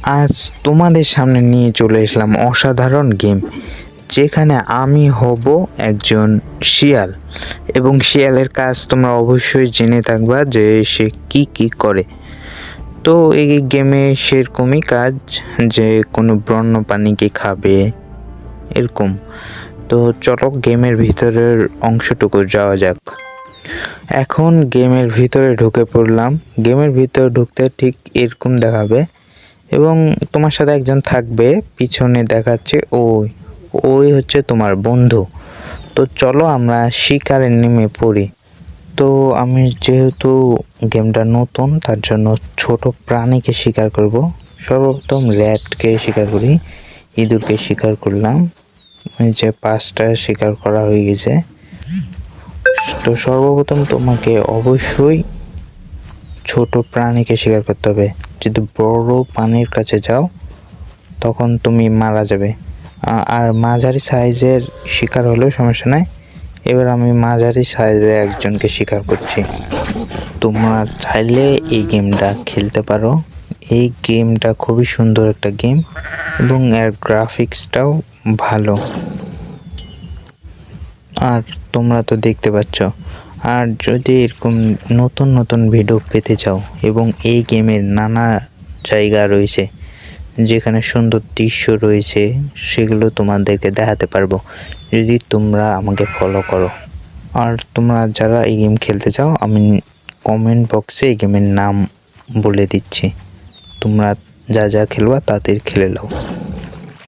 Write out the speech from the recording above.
আজ তোমাদের সামনে নিয়ে চলে এসলাম অসাধারণ গেম, যেখানে আমি হব একজন শিয়াল এবং শিয়ালের কাজ তোমরা অবশ্যই জেনে থাকবা যে সে কি কি করে। তো এই গেমে সেরকমই কাজ যে কোনো বন্য প্রাণীকে খাবে এরকম। তো চলো গেমের ভিতরের অংশটুকু যাওয়া যাক। এখন গেমের ভিতরে ঢুকে পড়লাম। গেমের ভিতরে ঢুকতে ঠিক এরকম দেখাবে এবং তোমার সাথে একজন থাকবে, পিছনে দেখাচ্ছে ওই ওই হচ্ছে তোমার বন্ধু। তো চলো আমরা শিকারে নেমে পড়ি। তো আমি যেহেতু গেমটা নতুন তার জন্য ছোট প্রাণীকে শিকার করব। সর্বপ্রথম র্যাটকে শিকার করি, ইঁদুরকে শিকার করলাম, এই যে 5টা শিকার করা হয়ে গেছে। তো সর্বপ্রথম তোমাকে অবশ্যই ছোট প্রাণীকে শিকার করতে হবে। যদি বড় পানির কাছে যাও তখন তুমি মারা যাবে। আর মাঝারি সাইজের শিকার হলেও সমস্যা নাই। এবার আমি মাঝারি সাইজের একজনকে শিকার করছি। তোমরা চাইলে এই গেমটা খেলতে পারো। এই গেমটা খুবই সুন্দর একটা গেম এবং এর গ্রাফিক্সটাও ভালো। আর তোমরা তো দেখতে পাচ্ছ। আর যদি এরকম নতুন নতুন ভিডিও পেতে চাও এবং এই গেমের নানা জায়গা রয়েছে যেখানে সুন্দর দৃশ্য রয়েছে, সেগুলো তোমাদেরকে দেখাতে পারবো যদি তোমরা আমাকে ফলো করো। আর তোমরা যারা এই গেম খেলতে চাও আমি কমেন্ট বক্সে এই গেমের নাম বলে দিচ্ছি, তোমরা যা যা খেলবা তাদের খেলে নাও।